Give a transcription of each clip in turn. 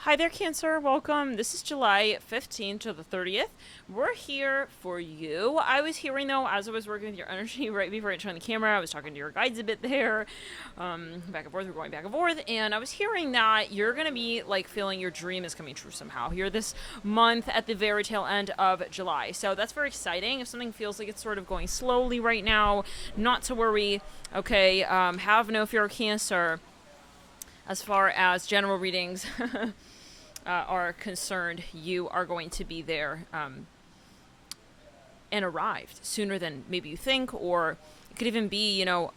Hi there, Cancer. Welcome. This is July 15th to the 30th. We're here for you. I was hearing, though, as I was working with your energy right before I turned the camera, I was talking to your guides a bit there. Back and forth, we're going back and forth. And I was hearing that you're going to be, like, feeling your dream is coming true somehow here this month at the very tail end of July. So that's very exciting. If something feels like it's sort of going slowly right now, not to worry. Okay, have no fear, Cancer. As far as general readings are concerned, you are going to be there and arrived sooner than maybe you think, or it could even be, at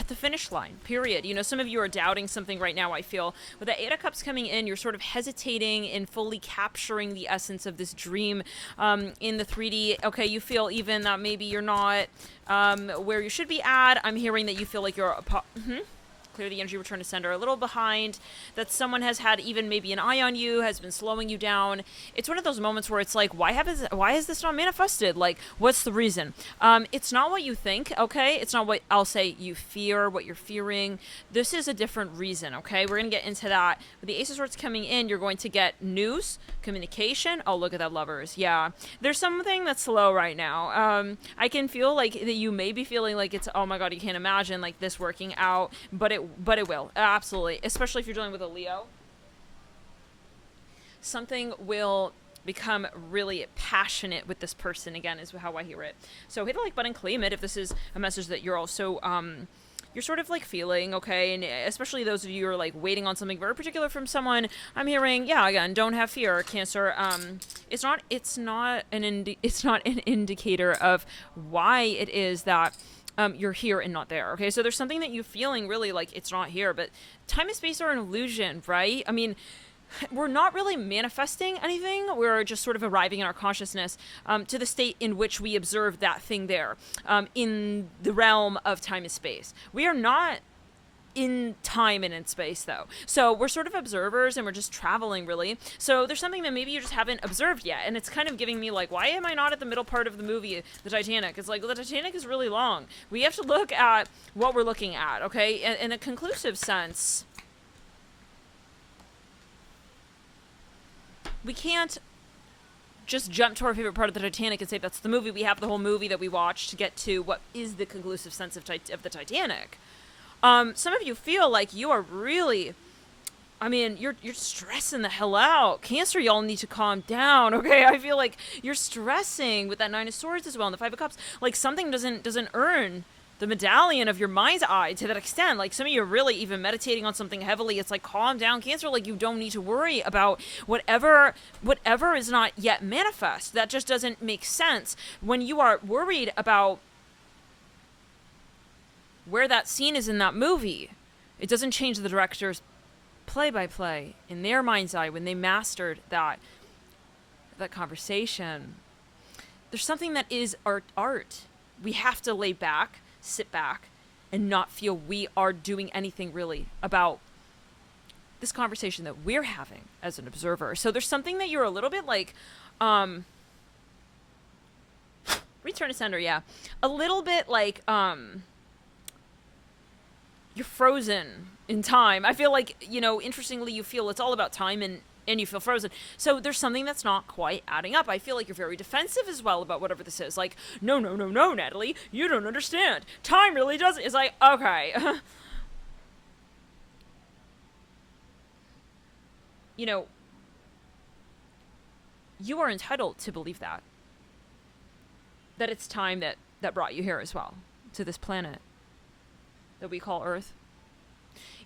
the finish line, period. Some of you are doubting something right now, I feel. With the Eight of Cups coming in, you're sort of hesitating in fully capturing the essence of this dream in the 3D. Okay, you feel even that maybe you're not where you should be at. I'm hearing that you feel like you're clear the energy, return to sender, a little behind, that someone has had even maybe an eye on you, has been slowing you down. It's one of those moments where it's like, why has this not manifested? Like, what's the reason? It's not what you think, okay? It's not what I'll say you fear, what you're fearing. This is a different reason, okay? We're going to get into that. With the Ace of Swords coming in, you're going to get news, communication. Oh, look at that, lovers. Yeah. There's something that's slow right now. I can feel like that you may be feeling like it's, oh my God, you can't imagine like this working out, but it will, absolutely, especially if you're dealing with a Leo. Something will become really passionate with this person, again, is how I hear it. So hit the like button, claim it if this is a message that you're also you're sort of like feeling, okay, and especially those of you who are like waiting on something very particular from someone. I'm hearing, yeah, again, don't have fear, Cancer. It's not an indicator of why it is that you're here and not there, okay? So there's something that you're feeling really like it's not here, but time and space are an illusion, right? I mean, we're not really manifesting anything. We're just sort of arriving in our consciousness to the state in which we observe that thing there in the realm of time and space. We are not in time and in space, though. So we're sort of observers and we're just traveling, really. So there's something that maybe you just haven't observed yet, and it's kind of giving me like, why am I not at the middle part of the movie, the Titanic? It's like, well, the Titanic is really long. We have to look at what we're looking at, okay? In a conclusive sense, we can't just jump to our favorite part of the Titanic and say that's the movie. We have the whole movie that we watched to get to what is the conclusive sense of the Titanic. Some of you feel like you are really, I mean, you're stressing the hell out. Cancer, y'all need to calm down, okay? I feel like you're stressing with that Nine of Swords as well and the Five of Cups. Like something doesn't earn the medallion of your mind's eye to that extent. Like some of you are really even meditating on something heavily. It's like, calm down, Cancer. Like you don't need to worry about whatever is not yet manifest. That just doesn't make sense. When you are worried about where that scene is in that movie, it doesn't change the director's play-by-play in their mind's eye when they mastered that conversation. There's something that is art. We have to lay back, sit back, and not feel we are doing anything really about this conversation that we're having as an observer. So there's something that you're a little bit like, return to sender, yeah. A little bit like, you're frozen in time. I feel like, interestingly, you feel it's all about time and you feel frozen. So there's something that's not quite adding up. I feel like you're very defensive as well about whatever this is. Like, no, Natalie, you don't understand. Time really doesn't. It's like, okay. You are entitled to believe that it's time that brought you here as well, to this planet that we call Earth.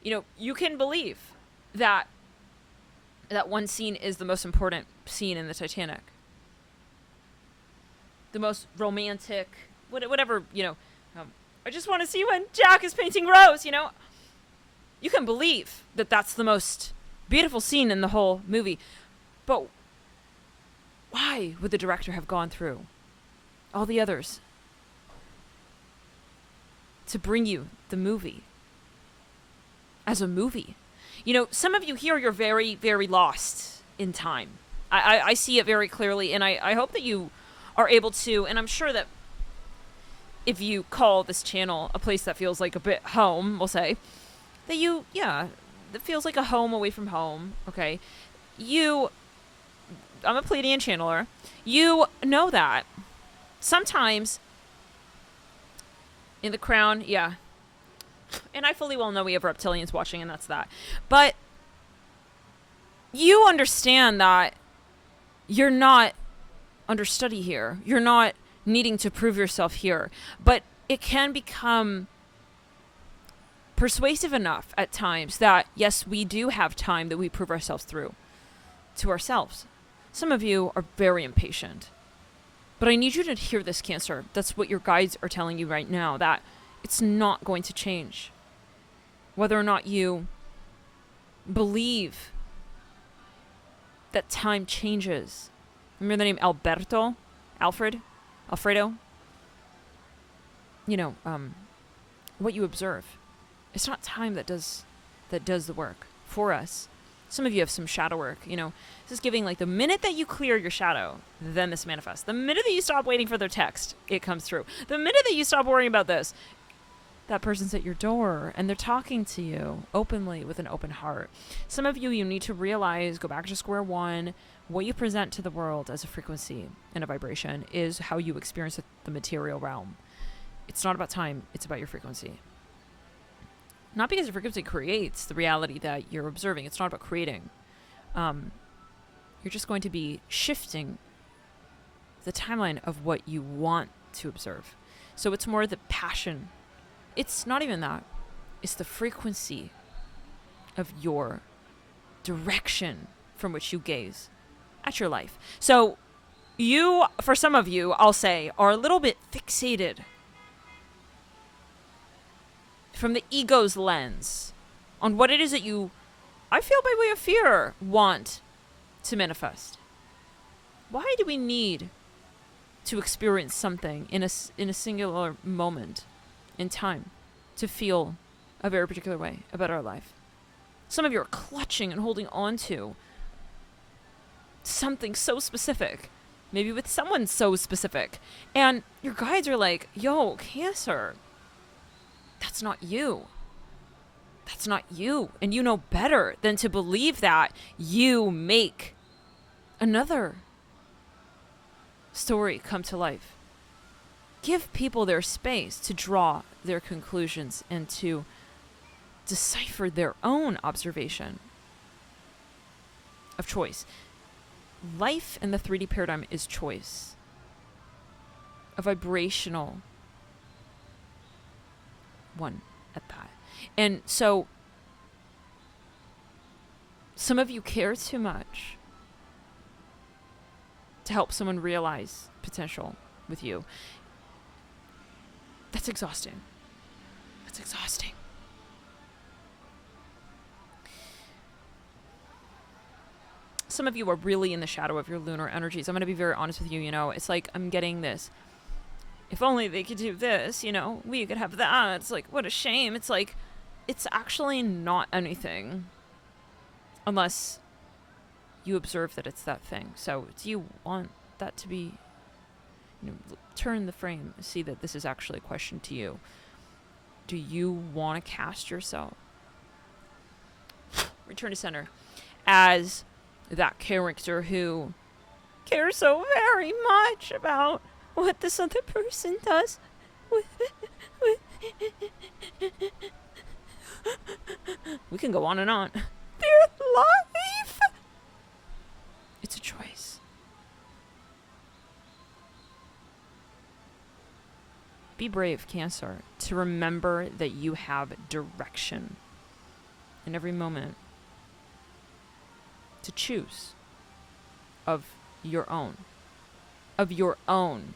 You can believe that one scene is the most important scene in the Titanic. The most romantic, whatever, I just want to see when Jack is painting Rose, You can believe that that's the most beautiful scene in the whole movie. But why would the director have gone through all the others to bring you the movie as a movie? Some of you here, you're very, very lost in time. I see it very clearly, and I hope that you are able to, and I'm sure that if you call this channel a place that feels like a bit home, we'll say, that you, that feels like a home away from home, okay? I'm a Pleiadian channeler. You know that. Sometimes in the crown, yeah. And I fully well know we have reptilians watching, and that's that. But you understand that you're not understudy here. You're not needing to prove yourself here. But it can become persuasive enough at times that, yes, we do have time that we prove ourselves through to ourselves. Some of you are very impatient. But I need you to hear this, Cancer. That's what your guides are telling you right now, that it's not going to change. Whether or not you believe that time changes. Remember the name Alberto? Alfredo? You know, what you observe. It's not time that does the work for us. Some of you have some shadow work, you know. This is giving like the minute that you clear your shadow, then this manifests. The minute that you stop waiting for their text, it comes through. The minute that you stop worrying about this, that person's at your door and they're talking to you openly with an open heart. Some of you need to realize, go back to square one. What you present to the world as a frequency and a vibration is how you experience the material realm. It's not about time. It's about your frequency. Not because your frequency creates the reality that you're observing. It's not about creating. You're just going to be shifting the timeline of what you want to observe. So it's more the passion. It's not even that. It's the frequency of your direction from which you gaze at your life. So you, for some of you, I'll say, are a little bit fixated from the ego's lens on what it is that you, I feel by way of fear, want to manifest. Why do we need to experience something in a singular moment in time to feel a very particular way about our life? Some of you are clutching and holding on to something so specific, maybe with someone so specific, and your guides are like, yo, Cancer, that's not you. That's not you. And you know better than to believe that you make another story come to life. Give people their space to draw their conclusions and to decipher their own observation of choice. Life in the 3D paradigm is choice. A vibrational one at that. And so some of you care too much to help someone realize potential with you. That's exhausting. That's exhausting. Some of you are really in the shadow of your lunar energies. I'm going to be very honest with you, you know. It's like I'm getting this. If only they could do this, you know, we could have that. It's like, what a shame. It's like, it's actually not anything unless you observe that it's that thing. So do you want that to be, you know, turn the frame, see that this is actually a question to you. Do you want to cast yourself, return to center, as that character who cares so very much about what this other person does we can go on and on. Their life. It's a choice. Be brave, Cancer, to remember that you have direction in every moment to choose of your own. Of your own.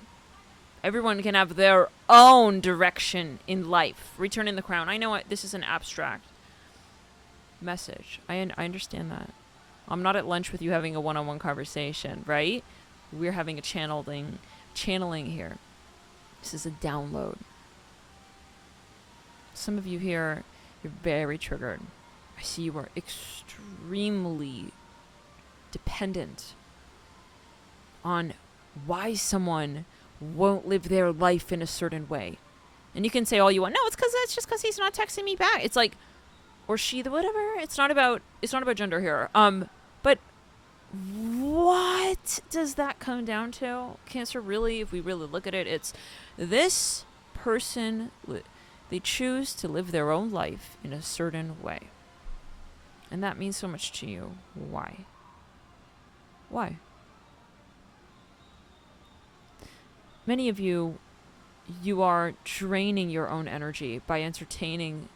Everyone can have their own direction in life. Returning the crown. I know this is an abstract message. I understand that. I'm not at lunch with you having a one-on-one conversation, right? We're having a channeling here. This is a download. Some of you here, you're very triggered. I see you are extremely dependent on why someone won't live their life in a certain way. And you can say all you want. No, it's just because he's not texting me back. It's like, or she, the whatever. It's not about gender here. But what does that come down to? Cancer, really, if we really look at it, it's this person, they choose to live their own life in a certain way. And that means so much to you. Why? Why? Many of you are draining your own energy by entertaining.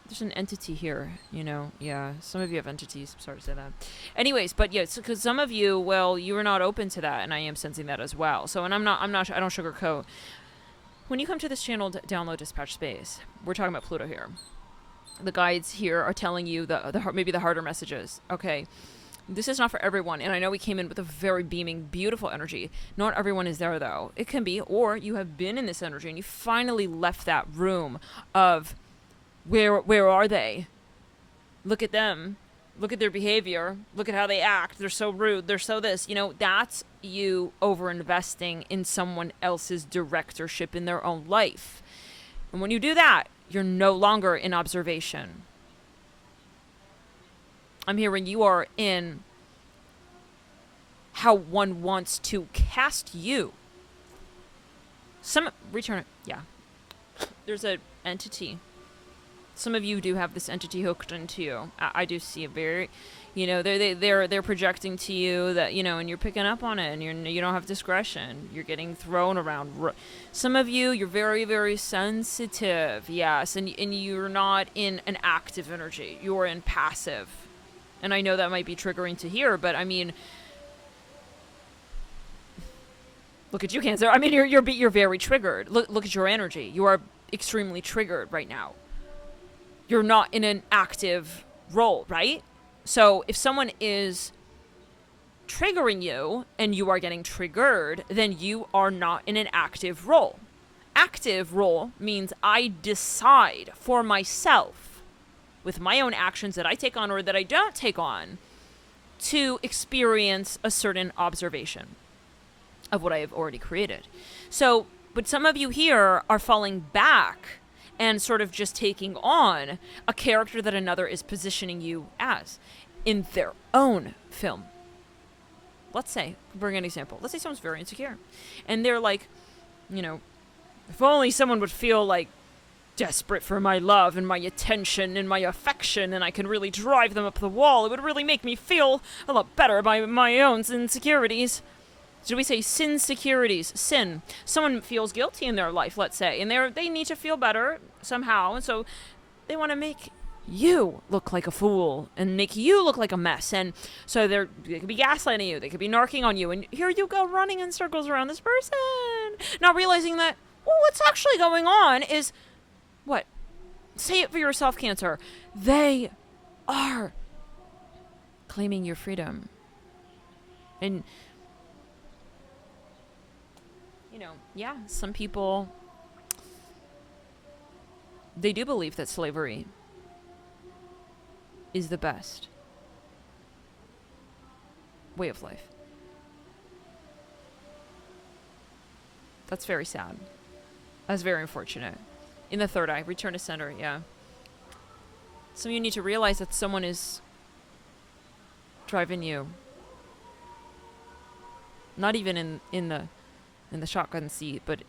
There's an entity here, you know. Yeah, some of you have entities. I'm sorry to say that. Anyways, but yes, because some of you, well, you are not open to that, and I am sensing that as well. So, and I don't sugarcoat. When you come to this channel, download dispatch space. We're talking about Pluto here. The guides here are telling you maybe the harder messages. Okay, this is not for everyone, and I know we came in with a very beaming, beautiful energy. Not everyone is there, though. It can be, or you have been in this energy, and you finally left that room of. Where are they? Look at them. Look at their behavior. Look at how they act. They're so rude. They're so this. You know, that's you over-investing in someone else's directorship in their own life. And when you do that, you're no longer in observation. I'm hearing you are in how one wants to cast you. Return it. Yeah. There's an entity. Some of you do have this entity hooked into you. I do see it very, you know, they're projecting to you that, you know, and you're picking up on it, and you don't have discretion. You're getting thrown around. Some of you, you're very, very sensitive. Yes, and you're not in an active energy. You're in passive. And I know that might be triggering to hear, but I mean, look at you, Cancer. I mean, you're very triggered. Look at your energy. You are extremely triggered right now. You're not in an active role, right? So if someone is triggering you and you are getting triggered, then you are not in an active role. Active role means I decide for myself with my own actions that I take on or that I don't take on to experience a certain observation of what I have already created. So, but some of you here are falling back and sort of just taking on a character that another is positioning you as in their own film. Let's say, bring an example. Let's say someone's very insecure. And they're like, you know, if only someone would feel like desperate for my love and my attention and my affection and I can really drive them up the wall, it would really make me feel a lot better by my own insecurities. Should we say sin-securities? Sin. Someone feels guilty in their life, let's say, and they need to feel better somehow, and so they want to make you look like a fool and make you look like a mess, and so they could be gaslighting you, they could be narking on you, and here you go running in circles around this person, not realizing that, well, what's actually going on is, what? Say it for yourself, Cancer. They are claiming your freedom. And you know, yeah, some people, they do believe that slavery is the best way of life. That's very sad. That's very unfortunate. In the third eye, return to center, yeah. Some of you need to realize that someone is driving you. Not even in the shotgun seat, but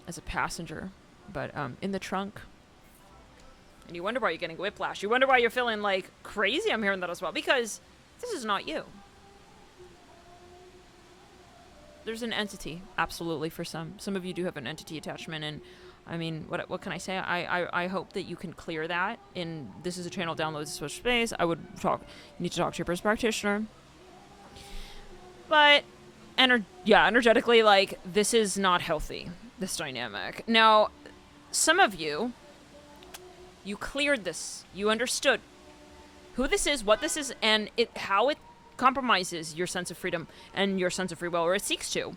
as a passenger, but in the trunk. And you wonder why you're getting whiplash. You wonder why you're feeling like crazy. I'm hearing that as well, because this is not you. There's an entity, absolutely, for some. Some of you do have an entity attachment, and I mean, what can I say? I hope that you can clear that. And this is a channel download to switch space. I would you need to talk to your first practitioner. But energetically, like, this is not healthy, this dynamic. Now, some of you cleared this. You understood who this is, what this is, and how it compromises your sense of freedom and your sense of free will, or it seeks to.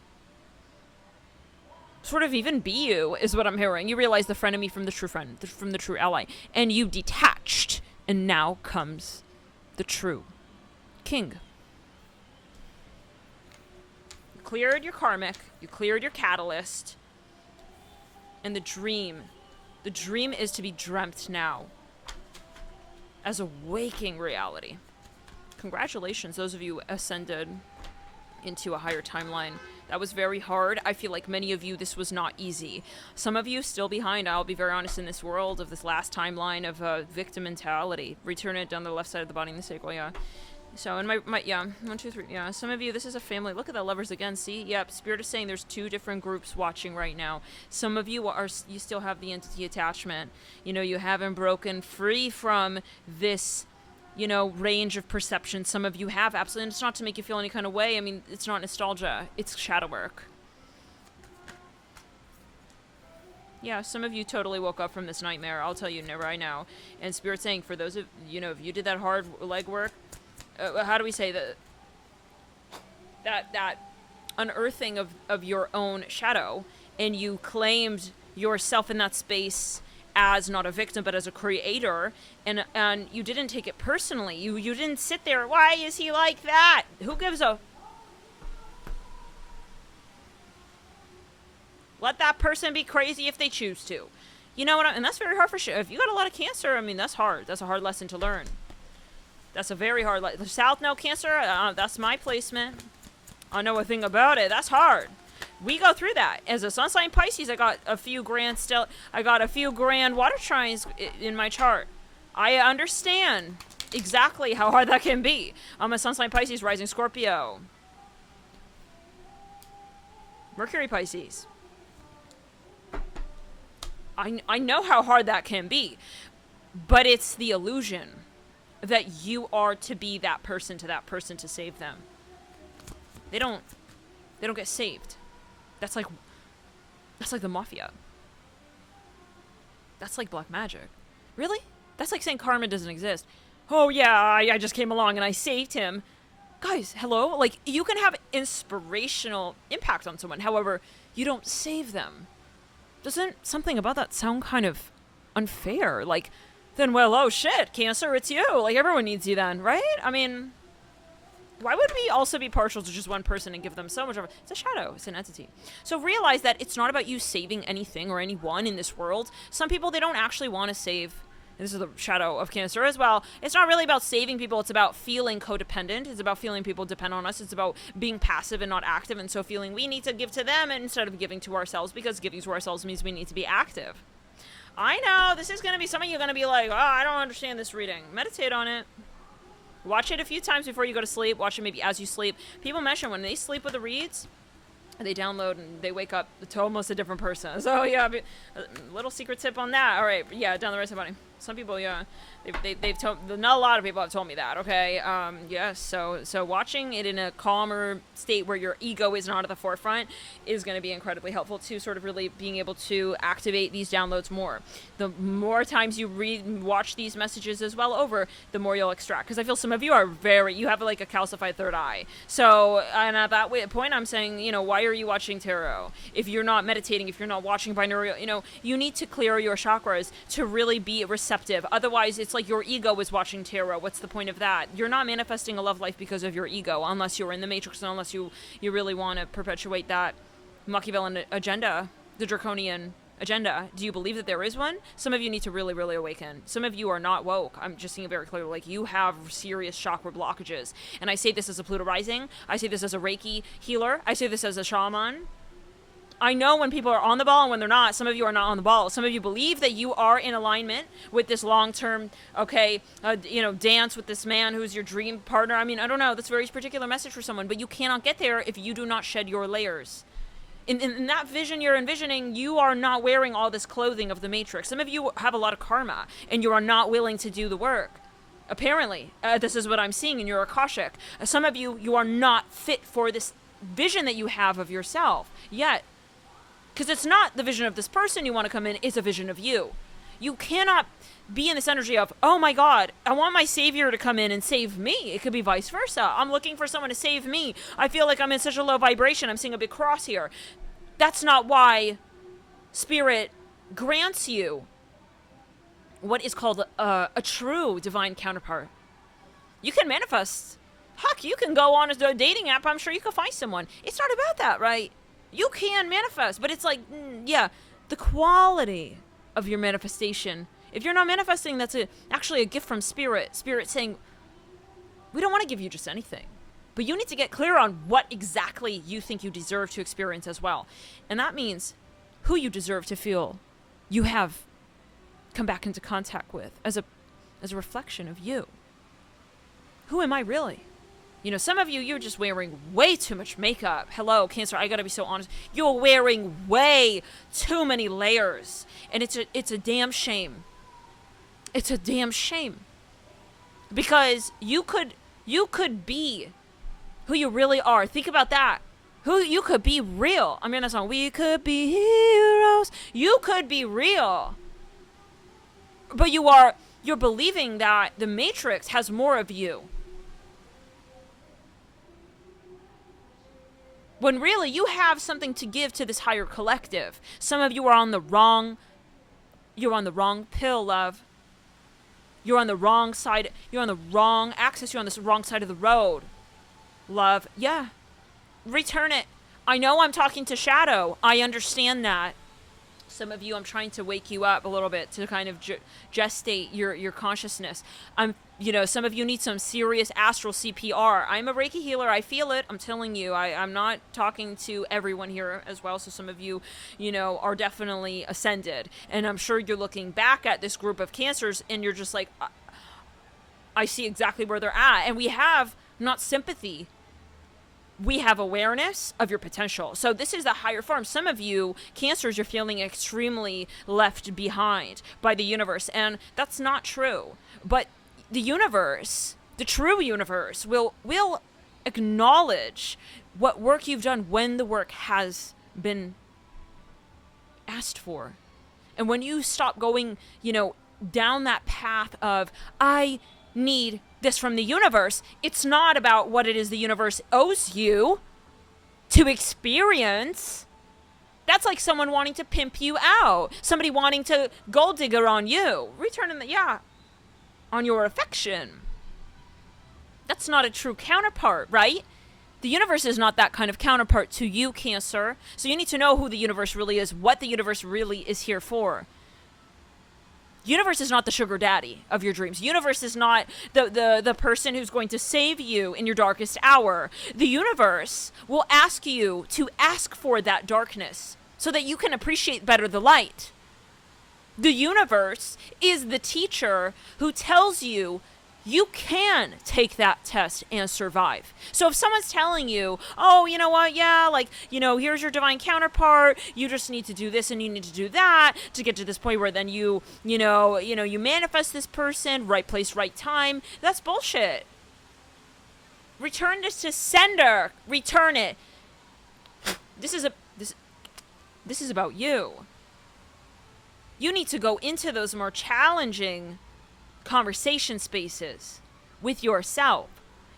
Sort of even be you, is what I'm hearing. You realize the frenemy from the true friend, from the true ally, and you detached, and now comes the true king. Cleared your karmic, you cleared your catalyst, and the dream is to be dreamt now. as a waking reality. Congratulations, those of you ascended into a higher timeline. That was very hard. I feel like many of you, this was not easy. Some of you still behind, I'll be very honest, in this world of this last timeline of victim mentality. Return it down the left side of the body in the sequel, yeah. So, in my yeah, 1, 2, 3, yeah. Some of you, this is a family. Look at the lovers again, see? Yep, Spirit is saying there's 2 different groups watching right now. Some of you you still have the entity attachment. You know, you haven't broken free from this, you know, range of perception. Some of you have, absolutely. And it's not to make you feel any kind of way. I mean, it's not nostalgia. It's shadow work. Yeah, some of you totally woke up from this nightmare. I'll tell you right now. And Spirit's saying, for those of, you know, if you did that hard legwork, how do we say that unearthing of your own shadow, and you claimed yourself in that space as not a victim but as a creator, and you didn't take it personally. You didn't sit there, why is he like that? Who gives a... Let that person be crazy if they choose to. You know what? And that's very hard for sure. If you got a lot of Cancer, I mean, that's hard. That's a hard lesson to learn. That's a very hard lesson. South Node Cancer, that's my placement. I know a thing about it. That's hard. We go through that. As a sun sign Pisces, I got a few grand water trines in my chart. I understand exactly how hard that can be. I'm a sun sign Pisces, rising Scorpio. Mercury Pisces. I know how hard that can be, but it's the illusion that you are to be that person to save them. They don't get saved. That's like the mafia. That's like black magic. Really? That's like saying karma doesn't exist. Oh yeah, I just came along and I saved him. Guys, hello? Like, you can have inspirational impact on someone. However, you don't save them. Doesn't something about that sound kind of unfair? Like, then, well, oh shit, Cancer, it's you. Like, everyone needs you then, right? I mean, why would we also be partial to just one person and give them so much of it's a shadow, it's an entity. So realize that it's not about you saving anything or anyone in this world. Some people, they don't actually want to save. And this is the shadow of Cancer as well. It's not really about saving people. It's about feeling codependent. It's about feeling people depend on us. It's about being passive and not active. And so feeling we need to give to them instead of giving to ourselves, because giving to ourselves means we need to be active. I know, this is going to be, some of you are going to be like, oh, I don't understand this reading. Meditate on it. Watch it a few times before you go to sleep. Watch it maybe as you sleep. People mention when they sleep with the reads, they download and they wake up to almost a different person. So yeah, a little secret tip on that. All right, yeah, down the right side, buddy. Some people, yeah, they've told, not a lot of people have told me that, okay? Yes, so watching it in a calmer state where your ego is not at the forefront is going to be incredibly helpful to sort of really being able to activate these downloads more. The more times you watch these messages as well over, the more you'll extract. Because I feel some of you are you have like a calcified third eye. So, and at that point, I'm saying, you know, why are you watching tarot? If you're not meditating, if you're not watching binaural, you know, you need to clear your chakras to really be receptive. Otherwise, it's like your ego is watching tarot. What's the point of that? You're not manifesting a love life because of your ego, unless you're in the Matrix and unless you really want to perpetuate that Machiavellian agenda, the draconian agenda. Do you believe that there is one? Some of you need to really, really awaken. Some of you are not woke. I'm just seeing it very clearly. Like, you have serious chakra blockages. And I say this as a Pluto rising. I say this as a Reiki healer. I say this as a shaman. I know when people are on the ball and when they're not. Some of you are not on the ball. Some of you believe that you are in alignment with this long-term, dance with this man who's your dream partner. I mean, I don't know. That's a very particular message for someone, but you cannot get there if you do not shed your layers. In that vision you're envisioning, you are not wearing all this clothing of the Matrix. Some of you have a lot of karma, and you are not willing to do the work. Apparently, this is what I'm seeing in your Akashic. Some of you are not fit for this vision that you have of yourself yet. Because it's not the vision of this person you want to come in, it's a vision of you. You cannot be in this energy of, oh my God, I want my savior to come in and save me. It could be vice versa. I'm looking for someone to save me. I feel like I'm in such a low vibration. I'm seeing a big cross here. That's not why Spirit grants you what is called a true divine counterpart. You can manifest. Heck, you can go on a dating app. I'm sure you can find someone. It's not about that, right? You can manifest, but it's like, the quality of your manifestation If you're not manifesting, that's actually a gift from Spirit. Spirit saying, we don't want to give you just anything. But you need to get clear on what exactly you think you deserve to experience as well. And that means who you deserve to feel you have come back into contact with as a reflection of you. Who am I really? You know, some of you, you're just wearing way too much makeup. Hello, Cancer, I gotta be so honest. You're wearing way too many layers. And it's a damn shame. It's a damn shame. Because you could be who you really are. Think about that. Who you could be real. I mean, that song, we could be heroes. You could be real. But you're believing that the Matrix has more of you. When really you have something to give to this higher collective. Some of you are on the wrong pill, love. You're on the wrong side. You're on the wrong axis. You're on the wrong side of the road, love. Yeah. Return it. I know I'm talking to Shadow. I understand that. Some of you, I'm trying to wake you up a little bit to kind of gestate your consciousness. Some of you need some serious astral CPR. I'm a Reiki healer. I feel it. I'm telling you. I'm not talking to everyone here as well. So some of you, are definitely ascended. And I'm sure you're looking back at this group of Cancers and you're just like, I see exactly where they're at. And we have not sympathy. We have awareness of your potential. So this is the higher form. Some of you, Cancers, you're feeling extremely left behind by the universe. And that's not true. But the universe, the true universe, will acknowledge what work you've done when the work has been asked for. And when you stop going, down that path of, I need this from the universe, it's not about what it is the universe owes you to experience. That's like someone wanting to pimp you out. Somebody wanting to gold digger on you. On your affection. That's not a true counterpart, right? The universe is not that kind of counterpart to you, Cancer. So you need to know who the universe really is, what the universe really is here for. Universe is not the sugar daddy of your dreams. Universe is not the person who's going to save you in your darkest hour. The universe will ask you to ask for that darkness so that you can appreciate better the light. The universe is the teacher who tells you you can take that test and survive. So if someone's telling you, oh, you know what, yeah, here's your divine counterpart, you just need to do this and you need to do that to get to this point where then you manifest this person, right place, right time, that's bullshit. Return this to sender. Return it. This is about you. You need to go into those more challenging conversation spaces with yourself.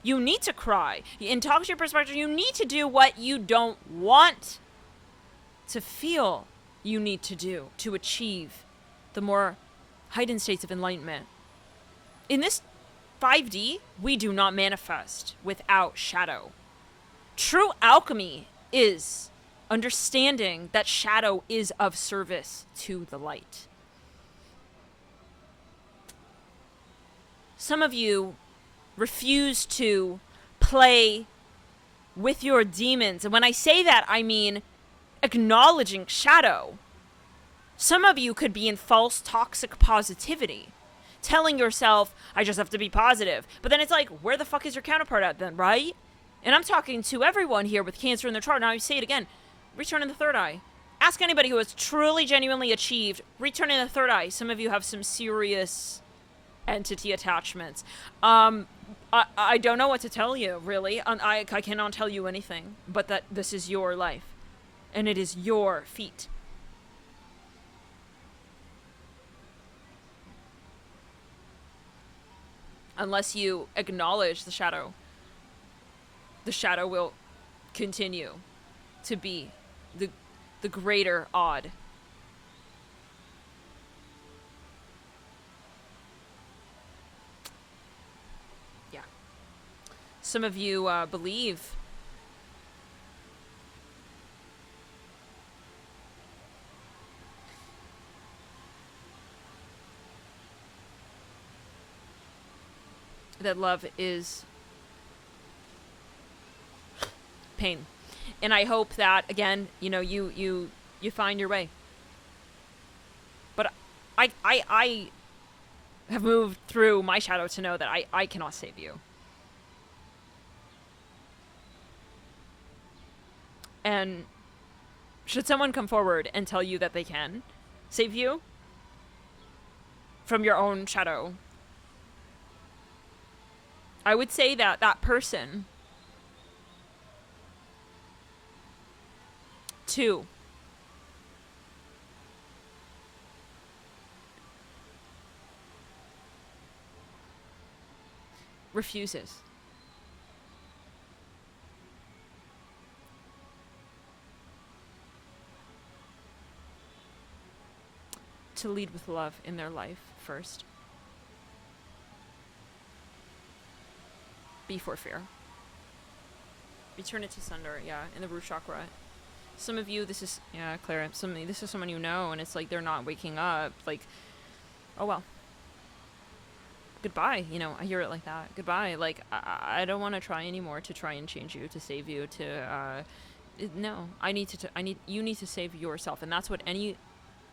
You need to cry and talk to your perspective. You need to do what you don't want to feel you need to do to achieve the more heightened states of enlightenment. In this 5D, we do not manifest without shadow. True alchemy is understanding that shadow is of service to the light. Some of you refuse to play with your demons. And when I say that, I mean acknowledging shadow. Some of you could be in false toxic positivity, telling yourself, I just have to be positive. But then it's like, where the fuck is your counterpart at then, right? And I'm talking to everyone here with Cancer in their chart. Now I say it again. Return in the third eye. Ask anybody who has truly, genuinely achieved. Return in the third eye. Some of you have some serious entity attachments. I don't know what to tell you, really. I cannot tell you anything, but that this is your life. And it is your feat. Unless you acknowledge the shadow will continue to be the greater odd. Yeah. Some of you believe that love is pain. And I hope that, again, you know, you find your way. But I have moved through my shadow to know that I cannot save you. And should someone come forward and tell you that they can save you from your own shadow, I would say that that person, too, refuses. To lead with love in their life first. Before fear. Return it to sender, yeah, in the root chakra. Some of you, this is, yeah, Clara, this is someone you know, and it's like they're not waking up. Like, oh well. Goodbye, you know, I hear it like that. Goodbye. Like, I don't want to try anymore to try and change you, to save you, no. You need to save yourself. And that's what any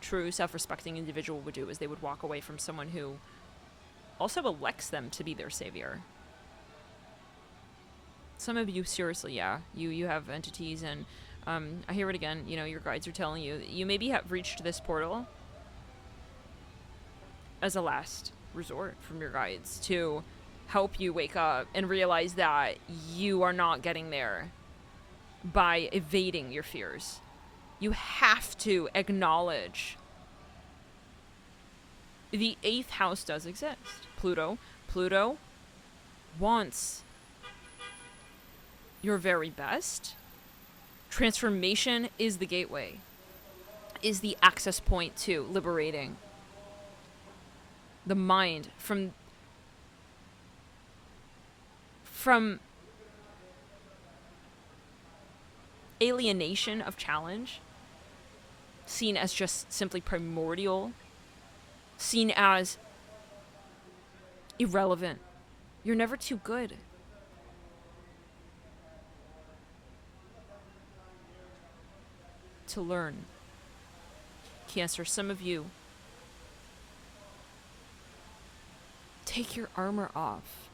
true self-respecting individual would do, is they would walk away from someone who also elects them to be their savior. Some of you, seriously, yeah, you have entities, and I hear it again, you know, your guides are telling you that you maybe have reached this portal as a last resort from your guides to help you wake up and realize that you are not getting there by evading your fears. You have to acknowledge the 8th house does exist. Pluto wants your very best. Transformation is the gateway, is the access point to liberating the mind from alienation of challenge, seen as just simply primordial, seen as irrelevant. You're never too good. To learn. Cancer, some of you, take your armor off.